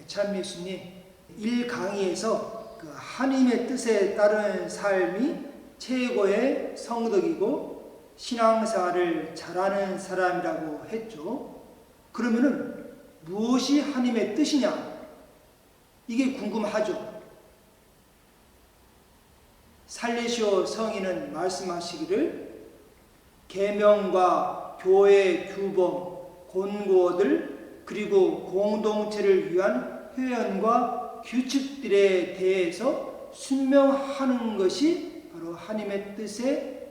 참 예수님 1강의에서 그 하나님의 뜻에 따르는 삶이 최고의 성덕이고 신앙생활을 잘하는 사람이라고 했죠. 그러면은 무엇이 하나님의 뜻이냐? 이게 궁금하죠. 살레시오 성인은 말씀하시기를 계명과 교회 규범, 권고들 그리고 공동체를 위한 회원과 규칙들에 대해서 순명하는 것이 바로 하나님의 뜻에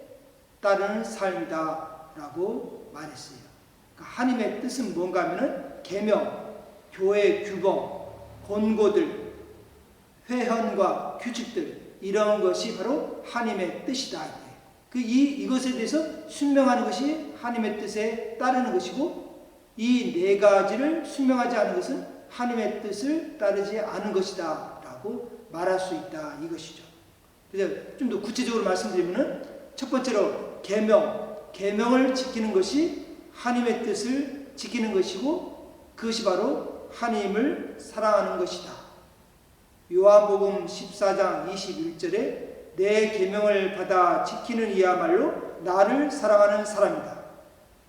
따르는 삶이다 라고 말했어요. 그러니까 하나님의 뜻은 뭔가 하면은 계명, 교회 규범, 권고들, 회헌과 규칙들 이런 것이 바로 하나님의 뜻이다. 이것에 대해서 순명하는 것이 하나님의 뜻에 따르는 것이고 이 네 가지를 순명하지 않은 것은 하나님의 뜻을 따르지 않은 것이다 라고 말할 수 있다 이것이죠. 그래서 좀 더 구체적으로 말씀드리면 첫 번째로 계명을 지키는 것이 하나님의 뜻을 지키는 것이고 그것이 바로 하나님을 사랑하는 것이다. 요한복음 14장 21절에 내 계명을 받아 지키는 이야말로 나를 사랑하는 사람이다.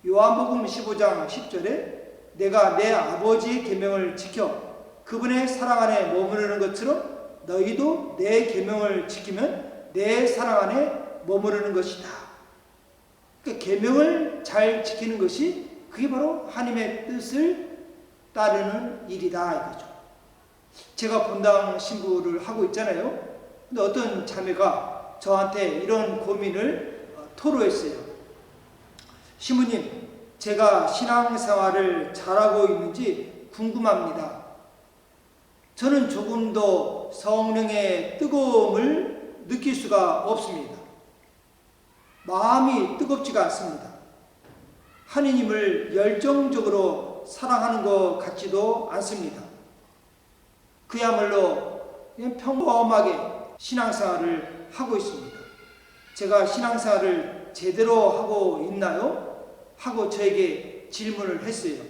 요한복음 15장 10절에 내가 내 아버지의 계명을 지켜 그분의 사랑 안에 머무르는 것처럼 너희도 내 계명을 지키면 내 사랑 안에 머무르는 것이다. 그러니까 계명을 잘 지키는 것이 그게 바로 하나님의 뜻을 따르는 일이다 이거죠. 제가 본당 신부를 하고 있잖아요. 근데 어떤 자매가 저한테 이런 고민을 토로했어요. 신부님, 제가 신앙생활을 잘하고 있는지 궁금합니다. 저는 조금도 성령의 뜨거움을 느낄 수가 없습니다. 마음이 뜨겁지가 않습니다. 하느님을 열정적으로 사랑하는 것 같지도 않습니다. 그야말로 그냥 평범하게 신앙생활을 하고 있습니다. 제가 신앙생활을 제대로 하고 있나요? 하고 저에게 질문을 했어요.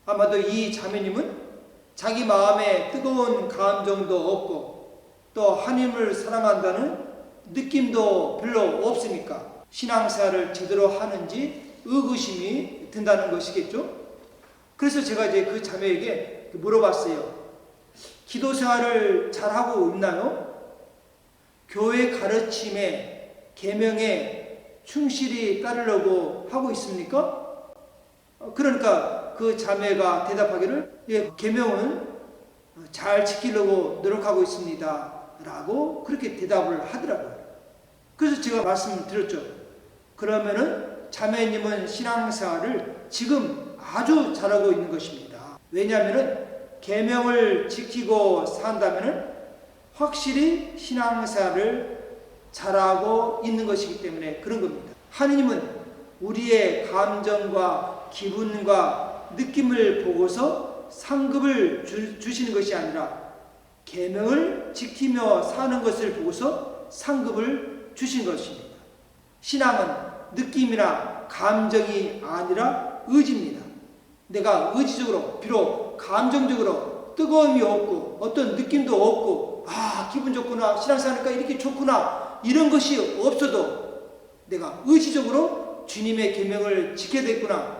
아마도 이 자매님은 자기 마음에 뜨거운 감정도 없고 또 하나님을 사랑한다는 느낌도 별로 없으니까 신앙생활을 제대로 하는지 의구심이 든다는 것이겠죠. 그래서 제가 이제 그 자매에게 물어봤어요. 기도 생활을 잘하고 있나요? 교회 가르침에 계명에 충실히 따르려고 하고 있습니까? 그러니까 그 자매가 대답하기를 예, 계명은 잘 지키려고 노력하고 있습니다 라고 그렇게 대답을 하더라고요. 그래서 제가 말씀을 드렸죠. 그러면은 자매님은 신앙생활을 지금 아주 잘하고 있는 것입니다. 왜냐하면은 계명을 지키고 산다면은 확실히 신앙생활을 잘하고 있는 것이기 때문에 그런 겁니다. 하느님은 우리의 감정과 기분과 느낌을 보고서 상급을 주시는 것이 아니라 계명을 지키며 사는 것을 보고서 상급을 주신 것입니다. 신앙은 느낌이나 감정이 아니라 의지입니다. 내가 의지적으로 비록 감정적으로 뜨거움이 없고 어떤 느낌도 없고 기분 좋구나 신앙생활하니까 이렇게 좋구나 이런 것이 없어도 내가 의지적으로 주님의 계명을 지켜야 되겠구나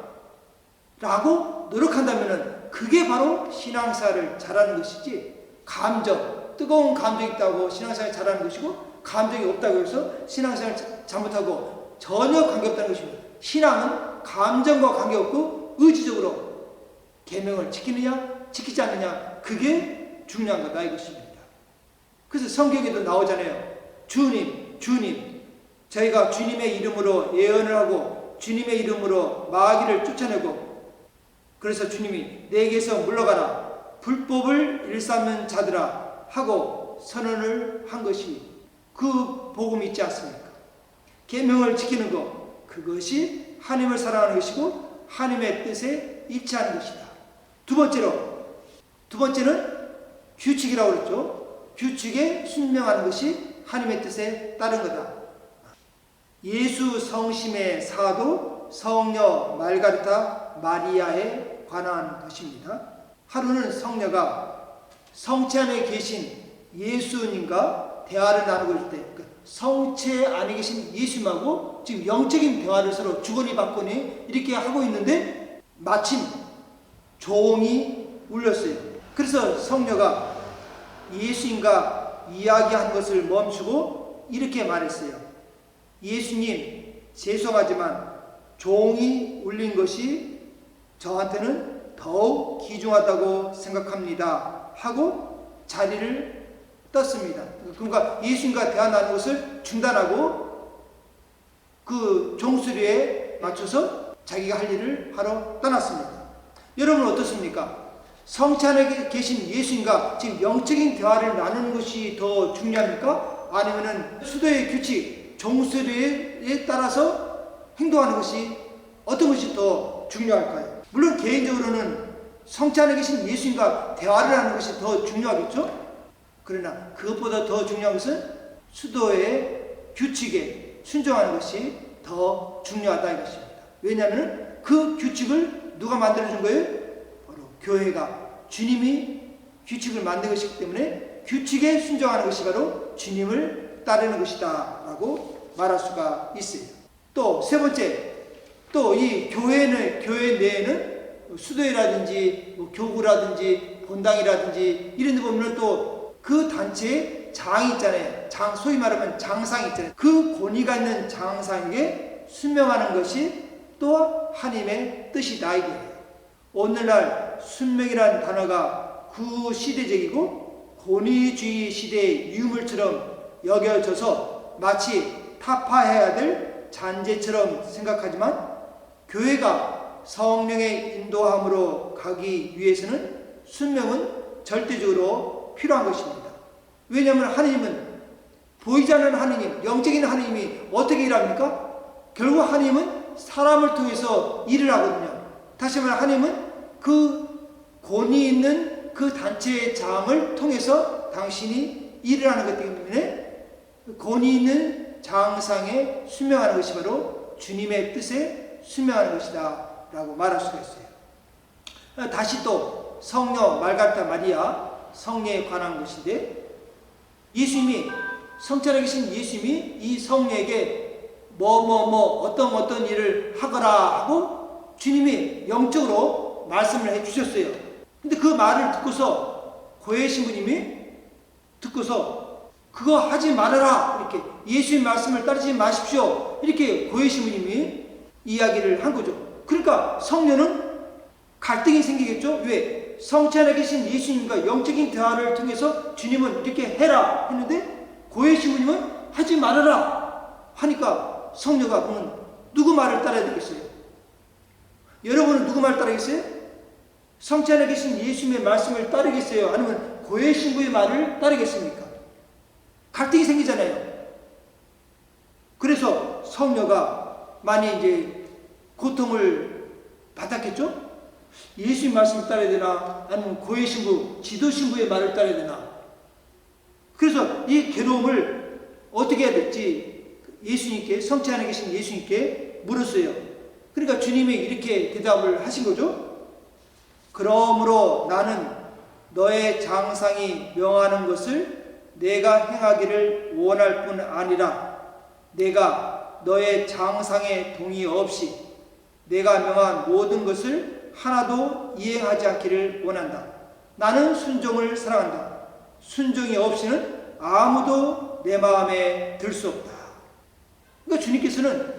라고 노력한다면 그게 바로 신앙생활을 잘하는 것이지 뜨거운 감정이 있다고 신앙생활을 잘하는 것이고 감정이 없다고 해서 신앙생활을 잘못하고 전혀 관계없다는 것입니다. 신앙은 감정과 관계없고 의지적으로 계명을 지키느냐 지키지 않느냐 그게 중요한 거다 이것입니다. 그래서 성경에도 나오잖아요. 주님 저희가 주님의 이름으로 예언을 하고 주님의 이름으로 마귀를 쫓아내고 그래서 주님이 내게서 물러가라 불법을 일삼는 자들아 하고 선언을 한 것이 그 복음이 있지 않습니까? 계명을 지키는 것 그것이 하나님을 사랑하는 것이고 하나님의 뜻에 일치하는 것이다. 두 번째는 규칙이라고 그랬죠. 규칙에 순명하는 것이 하나님의 뜻에 따른 거다. 예수 성심의 사도 성녀 말가르타 마리아에 관한 것입니다. 하루는 성녀가 성체 안에 계신 예수님과 대화를 나누고 있을 때 성체 안에 계신 예수님하고 지금 영적인 대화를 서로 주거니 받거니 이렇게 하고 있는데 마침 종이 울렸어요. 그래서 성녀가 예수님과 이야기한 것을 멈추고 이렇게 말했어요. 예수님, 죄송하지만 종이 울린 것이 저한테는 더욱 귀중하다고 생각합니다 하고 자리를 떴습니다. 그러니까 예수님과 대화 나누는 것을 중단하고 그 종소리에 맞춰서 자기가 할 일을 하러 떠났습니다. 여러분 어떻습니까? 성체 안에 계신 예수님과 지금 영적인 대화를 나누는 것이 더 중요합니까? 아니면은 수도의 규칙, 종소리에 따라서 행동하는 것이 어떤 것이 더 중요할까요? 물론 개인적으로는 성체 안에 계신 예수님과 대화를 하는 것이 더 중요하겠죠? 그러나 그것보다 더 중요한 것은 수도의 규칙에 순종하는 것이 더 중요하다 이것입니다. 왜냐하면 그 규칙을 누가 만들어준 거예요? 바로 교회가, 주님이 규칙을 만든 것이기 때문에 규칙에 순종하는 것이 바로 주님을 따르는 것이다 라고 말할 수가 있어요. 또 세 번째, 또 이 교회 내에는 수도회라든지 교구라든지 본당이라든지 이런 데 보면 또 그 단체에 장이 있잖아요. 소위 말하면 장상이 있잖아요. 그 권위가 있는 장상에게 순명하는 것이 또 하나님의 뜻이다 이거예요. 오늘날 순명이라는 단어가 구시대적이고 권위주의 시대의 유물처럼 여겨져서 마치 타파해야 될 잔재처럼 생각하지만 교회가 성령의 인도함으로 가기 위해서는 순명은 절대적으로 필요한 것입니다. 왜냐하면 하나님은 보이지 않는 하나님, 영적인 하나님이 어떻게 일합니까? 결국 하나님은 사람을 통해서 일을 하거든요. 다시 말하면 하나님은 그 권위 있는 그 단체의 장을 통해서 당신이 일을 하는 것 때문에 권위 있는 장상에 순명하는 것이 바로 주님의 뜻에 순명하는 것이다 라고 말할 수가 있어요. 다시 또 성녀 말가르타 마리아 성녀에 관한 것인데 예수님이 성체 안에 계신 예수님이 이 성녀에게 어떤 일을 하거라 하고 주님이 영적으로 말씀을 해주셨어요. 근데 그 말을 듣고서 고해 신부님이 듣고서 그거 하지 말아라 이렇게 예수님 말씀을 따르지 마십시오 이렇게 고해 신부님이 이야기를 한 거죠. 그러니까 성녀는 갈등이 생기겠죠. 왜? 성체 안에 계신 예수님과 영적인 대화를 통해서 주님은 이렇게 해라 했는데 고해 신부님은 하지 말아라 하니까 성녀가 그러면 누구 말을 따라야 되겠어요? 여러분은 누구 말 따르겠어요? 성체 안에 계신 예수님의 말씀을 따르겠어요? 아니면 고해 신부의 말을 따르겠습니까? 갈등이 생기잖아요. 그래서 성녀가 많이 이제 고통을 받았겠죠? 예수님 말씀을 따라야 되나 아니면 고해 신부, 지도 신부의 말을 따라야 되나? 그래서 이 괴로움을 어떻게 해야 될지 예수님께, 성체 안에 계신 예수님께 물었어요. 그러니까 주님이 이렇게 대답을 하신 거죠. 그러므로 나는 너의 장상이 명하는 것을 내가 행하기를 원할 뿐 아니라 내가 너의 장상에 동의 없이 내가 명한 모든 것을 하나도 이행하지 않기를 원한다. 나는 순종을 사랑한다. 순종이 없이는 아무도 내 마음에 들 수 없다. 그러니까 주님께서는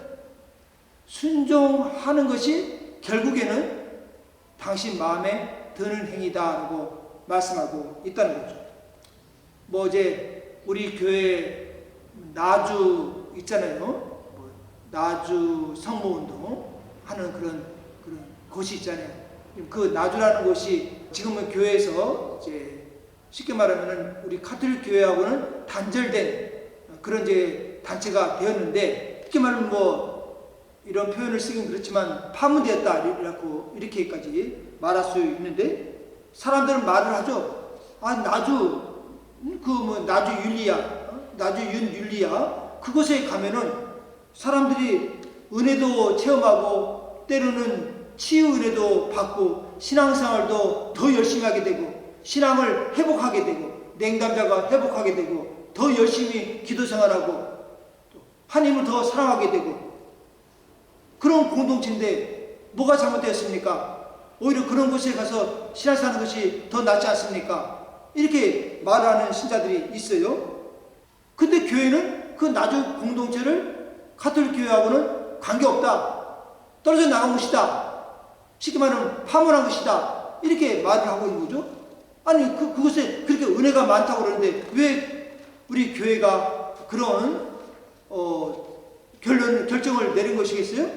순종하는 것이 결국에는 당신 마음에 드는 행위다라고 말씀하고 있다는 거죠. 어제 우리 교회 나주 있잖아요. 나주 성모운동 하는 그런 곳이 있잖아요. 그 나주라는 곳이 지금은 교회에서 이제 쉽게 말하면은 우리 카톨릭 교회하고는 단절된 그런 이제 단체가 되었는데 쉽게 말하면 이런 표현을 쓰긴 그렇지만 파문되었다 이렇게까지 말할 수 있는데 사람들은 말을 하죠. 나주 나주 윤율리아 그곳에 가면은 사람들이 은혜도 체험하고 때로는 치유 은혜도 받고 신앙생활도 더 열심히 하게 되고 신앙을 회복하게 되고 냉담자가 회복하게 되고 더 열심히 기도 생활하고 하나님을 더 사랑하게 되고 그런 공동체인데 뭐가 잘못되었습니까? 오히려 그런 곳에 가서 신앙사는 것이 더 낫지 않습니까? 이렇게 말하는 신자들이 있어요. 근데 교회는 그 나주 공동체를 가톨릭 교회하고는 관계없다. 떨어져 나간 것이다. 쉽게 말하면 파문한 것이다. 이렇게 말을 하고 있는 거죠. 아니 그것에 그렇게 은혜가 많다고 그러는데 왜 우리 교회가 그런 결정을 내린 것이겠어요?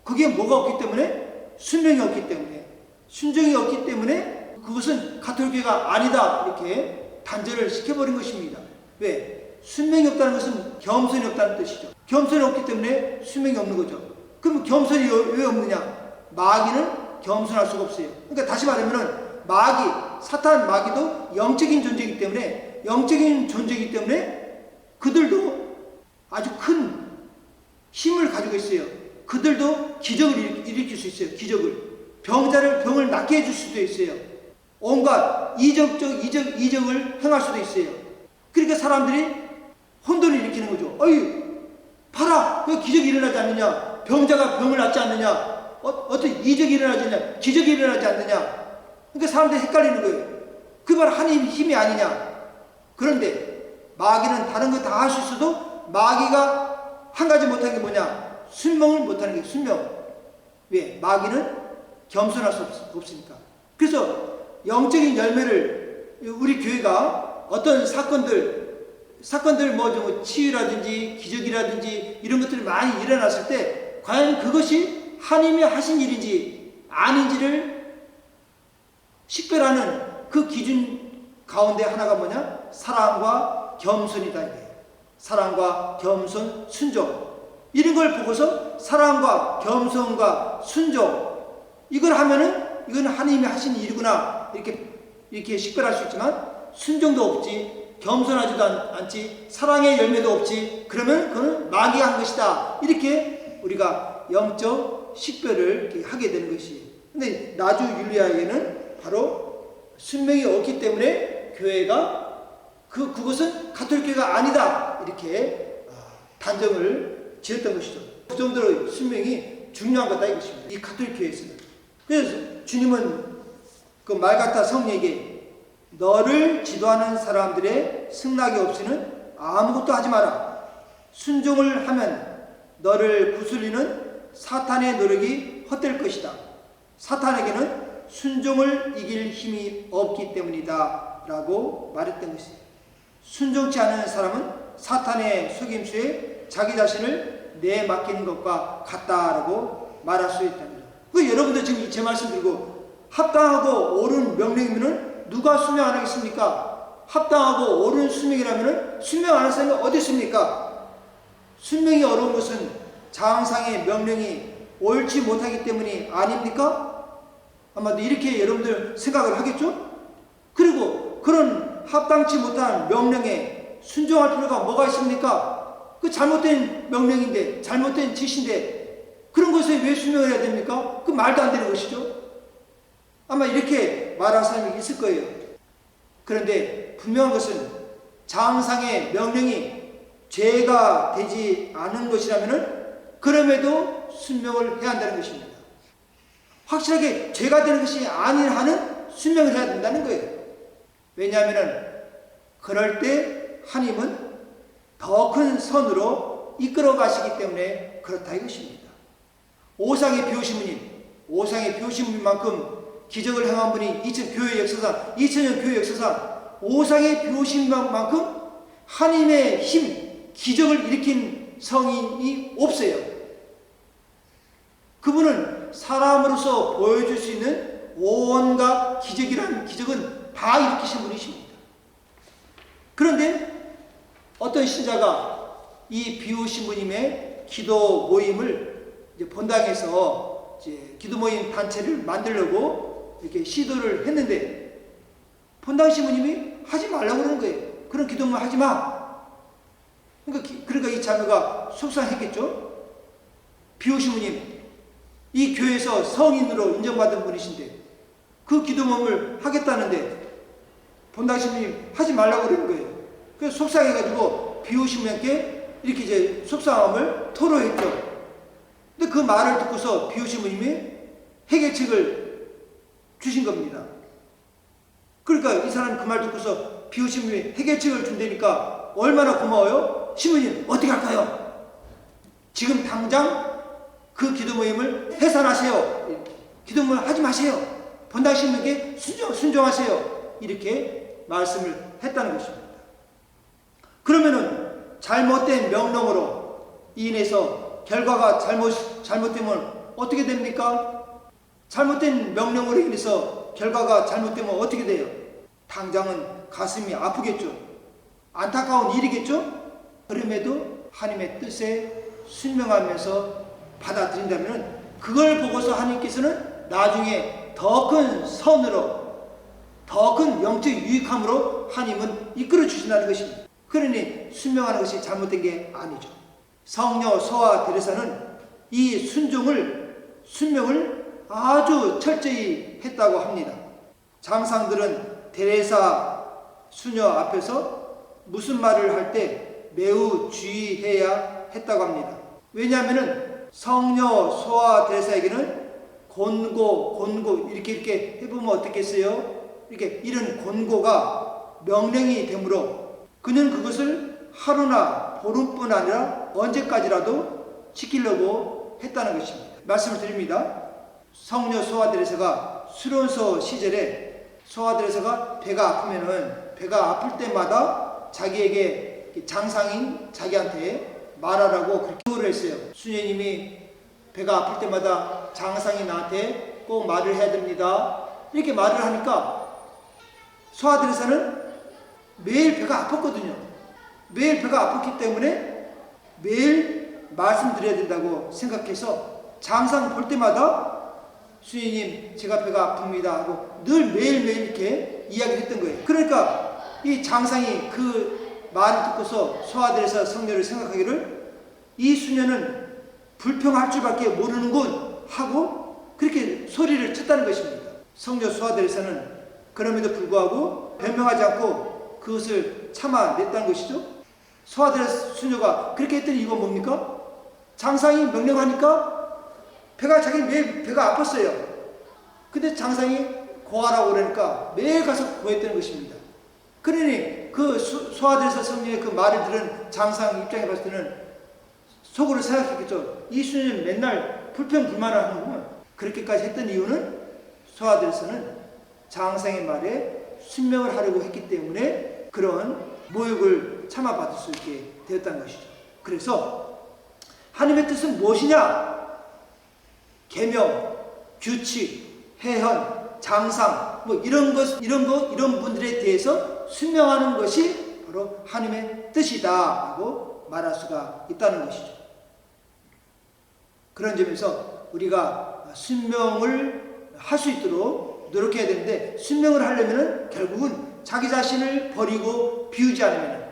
그게 뭐가 없기 때문에? 순명이 없기 때문에. 순종이 없기 때문에 그것은 가톨교회가 아니다. 이렇게 단절을 시켜버린 것입니다. 왜? 순명이 없다는 것은 겸손이 없다는 뜻이죠. 겸손이 없기 때문에 순명이 없는 거죠. 그럼 겸손이 왜 없느냐? 마귀는 겸손할 수가 없어요. 그러니까 다시 말하면은 사탄 마귀도 영적인 존재이기 때문에 그들도 아주 큰 힘을 가지고 있어요. 그들도 기적을 일으킬 수 있어요. 병을 낫게 해줄 수도 있어요. 온갖 이적을 행할 수도 있어요. 그러니까 사람들이 혼돈을 일으키는 거죠. 어이, 봐라! 왜 기적이 일어나지 않느냐? 병자가 병을 낫지 않느냐? 어떤 이적이 일어나지 않느냐? 기적이 일어나지 않느냐? 그러니까 사람들이 헷갈리는 거예요. 그게 바로 하나님의 힘이 아니냐? 그런데 마귀는 다른 거 다 할 수 있어도 마귀가 한 가지 못하는 게 뭐냐? 순명을 못하는 게 순명. 왜? 마귀는 겸손할 수 없으니까. 그래서 영적인 열매를 우리 교회가 어떤 사건들 뭐 치유라든지 기적이라든지 이런 것들이 많이 일어났을 때 과연 그것이 하나님이 하신 일인지 아닌지를 식별하는 그 기준 가운데 하나가 뭐냐? 사랑과 겸손이다. 이게. 사랑과 겸손, 순종. 이런 걸 보고서 사랑과 겸손과 순종 이걸 하면은 이건 하나님이 하신 일이구나 이렇게 식별할 수 있지만 순종도 없지 겸손하지도 않지 사랑의 열매도 없지 그러면 그건 마귀가 한 것이다 이렇게 우리가 영적 식별을 이렇게 하게 되는 것이. 근데 나주 율리아에게는 바로 순명이 없기 때문에 교회가 그것은 가톨릭 교회가 아니다 이렇게 단정을 지었던 것이죠. 그 정도로 순명이 중요한 거다 이것입니다. 이 가톨릭 교회에서는. 그래서 주님은 그 말같아 성령에게 너를 지도하는 사람들의 승낙이 없이는 아무것도 하지 마라. 순종을 하면 너를 구슬리는 사탄의 노력이 헛될 것이다. 사탄에게는 순종을 이길 힘이 없기 때문이다 라고 말했던 것이에요. 순종치 않은 사람은 사탄의 속임수에 자기 자신을 내맡기는 것과 같다라고 말할 수 있다는 거죠. 그 여러분들 지금 제 말씀 들고 합당하고 옳은 명령이면은 누가 순명 안 하겠습니까? 합당하고 옳은 순명이라면은 순명 안 하는 사람이 어디 있습니까? 순명이 어려운 것은 장상의 명령이 옳지 못하기 때문이 아닙니까? 아마도 이렇게 여러분들 생각을 하겠죠? 그리고 그런 합당치 못한 명령에 순종할 필요가 뭐가 있습니까? 그 잘못된 명령인데 잘못된 지시인데 그런 것에 왜 순종을 해야 됩니까? 그 말도 안 되는 것이죠. 아마 이렇게 말할 사람이 있을 거예요. 그런데 분명한 것은 장상의 명령이 죄가 되지 않은 것이라면은 그럼에도 순명을 해야 한다는 것입니다. 확실하게 죄가 되는 것이 아닌 한은 순명을 해야 된다는 거예요. 왜냐하면은 그럴 때 하나님은 더 큰 선으로 이끌어 가시기 때문에 그렇다 이것입니다. 오상의 비오신 분만큼 기적을 행한 분이 2000년 교회 역사상 오상의 비오신 만큼 하나님의 힘, 기적을 일으킨 성인이 없어요. 그분은 사람으로서 보여줄 수 있는 온갖 기적이라는 기적은 다 일으키신 분이십니다. 그런데 어떤 신자가 이 비오신 분님의 기도 모임을 이제 본당에서 이제 기도 모임 단체를 만들려고 이렇게 시도를 했는데 본당 신부님이 하지 말라고 그러는 거예요. 그런 기도만 하지 마. 그러니까 이 자매가 속상했겠죠. 비오신 분님, 이 교회에서 성인으로 인정받은 분이신데 그 기도 모임을 하겠다는데 본당 신부님 하지 말라고 그러는 거예요. 그래서 속상해가지고 비오신부님께 이렇게 이제 속상함을 토로했죠. 근데 그 말을 듣고서 비오신부님이 해결책을 주신 겁니다. 그러니까 이 사람 그 말 듣고서 비오신부님이 해결책을 준다니까 얼마나 고마워요? 신부님 어떻게 할까요? 지금 당장 그 기도 모임을 해산하세요. 기도 모임 하지 마세요. 본당 신부님께 순종하세요. 이렇게 말씀을 했다는 것입니다. 그러면은 잘못된 명령으로 인해서 결과가 잘못되면 어떻게 됩니까? 잘못된 명령으로 인해서 결과가 잘못되면 어떻게 돼요? 당장은 가슴이 아프겠죠. 안타까운 일이겠죠. 그럼에도 하나님의 뜻에 순명하면서 받아들인다면 그걸 보고서 하나님께서는 나중에 더 큰 선으로 더 큰 영적 유익함으로 하나님은 이끌어 주신다는 것입니다. 그러니 순명하는 것이 잘못된 게 아니죠. 성녀 소아 데레사는 이 순명을 아주 철저히 했다고 합니다. 장상들은 데레사 수녀 앞에서 무슨 말을 할 때 매우 주의해야 했다고 합니다. 왜냐하면 성녀 소아 데레사에게는 곤고 이렇게 해보면 어떻겠어요? 이렇게 이런 곤고가 명령이 되므로 그는 그것을 하루나 보름뿐 아니라 언제까지라도 지키려고 했다는 것입니다. 말씀을 드립니다. 성녀 소아 데레사가 수련소 시절에 소아 데레사가 배가 아프면은 배가 아플 때마다 자기에게 장상인 자기한테 말하라고 그렇게 요구를 했어요. 수녀님이 배가 아플 때마다 장상이 나한테 꼭 말을 해야 됩니다. 이렇게 말을 하니까 소아 데레사는 매일 배가 아팠거든요. 매일 배가 아팠기 때문에 매일 말씀드려야 된다고 생각해서 장상 볼 때마다 수녀님 제가 배가 아픕니다 하고 늘 매일매일 이렇게 이야기를 했던 거예요. 그러니까 이 장상이 그 말을 듣고서 소아 데레사 성녀를 생각하기를 이 수녀는 불평할 줄밖에 모르는군 하고 그렇게 소리를 쳤다는 것입니다. 성녀 소아 데레사는 그럼에도 불구하고 변명하지 않고 그것을 참아냈다는 것이죠. 소아 데레사 수녀가 그렇게 했던 이유가 뭡니까? 장상이 명령하니까 자기 매일 배가 아팠어요. 근데 장상이 고하라고 그러니까 매일 가서 고했다는 것입니다. 그러니 그 소아 데레사 성녀의 그 말을 들은 장상 입장에 봤을 때는 속으로 생각했겠죠. 이 수녀는 맨날 불평불만을 하는구만. 그렇게까지 했던 이유는 소아 데레사는 장상의 말에 순명을 하려고 했기 때문에 그런 모욕을 참아받을 수 있게 되었다는 것이죠. 그래서 하나님의 뜻은 무엇이냐? 계명, 규칙, 해헌, 장상 이런 분들에 대해서 순명하는 것이 바로 하나님의 뜻이다라고 말할 수가 있다는 것이죠. 그런 점에서 우리가 순명을 할 수 있도록 노력해야 되는데 순명을 하려면 결국은 자기 자신을 버리고 비우지 않으면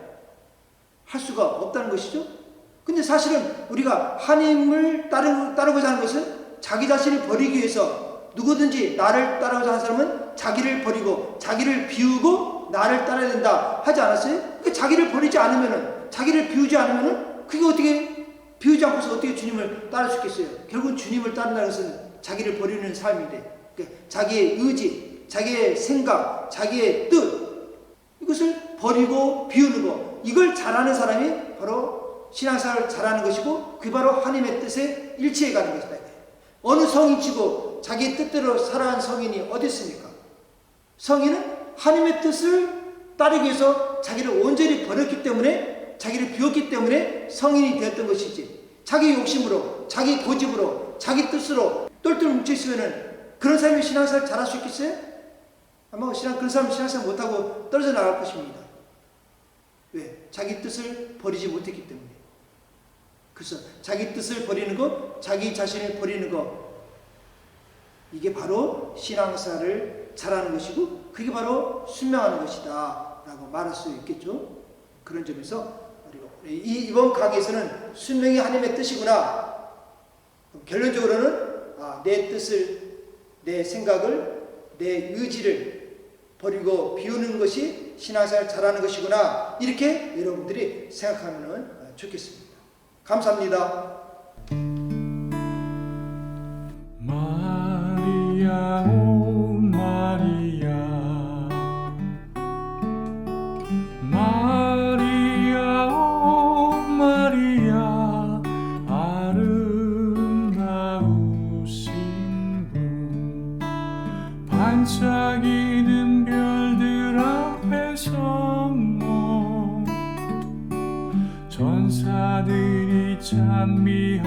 할 수가 없다는 것이죠. 근데 사실은 우리가 하나님을 따르고자 하는 것은 자기 자신을 버리기 위해서 누구든지 나를 따르고자 하는 사람은 자기를 버리고 자기를 비우고 나를 따라야 된다 하지 않았어요? 그러니까 자기를 버리지 않으면은 자기를 비우지 않으면은 그게 어떻게 비우지 않고서 어떻게 주님을 따를 수 있겠어요? 결국 주님을 따른다는 것은 자기를 버리는 삶인데 그러니까 자기의 의지, 자기의 생각, 자기의 뜻 이것을 버리고 비우는 것 이걸 잘하는 사람이 바로 신앙생활을 잘하는 것이고 그게 바로 하나님의 뜻에 일치해 가는 것이다. 어느 성인치고 자기 뜻대로 살아간 성인이 어디 있습니까? 성인은 하나님의 뜻을 따르기 위해서 자기를 온전히 버렸기 때문에 자기를 비웠기 때문에 성인이 되었던 것이지 자기 욕심으로 자기 고집으로 자기 뜻으로 똘똘 뭉쳐있으면 그런 사람이 신앙생활 잘할 수 있겠어요? 아마 그런 사람은 신앙생활 못하고 떨어져 나갈 것입니다. 왜? 자기 뜻을 버리지 못했기 때문에. 그래서 자기 뜻을 버리는 것, 자기 자신을 버리는 것 이게 바로 신앙생활을 잘하는 것이고 그게 바로 순명하는 것이다 라고 말할 수 있겠죠. 그런 점에서 이번 강의에서는 순명이 하나님의 뜻이구나. 결론적으로는 내 뜻을, 내 생각을, 내 의지를 버리고 비우는 것이 신앙생활 잘하는 것이구나, 이렇게 여러분들이 생각하면 좋겠습니다. 감사합니다. 마리아 오 마리아 마리아 오 마리아 아름다우신 분 반짝이는 별들 앞에 서모 전사들이 찬미하나이다.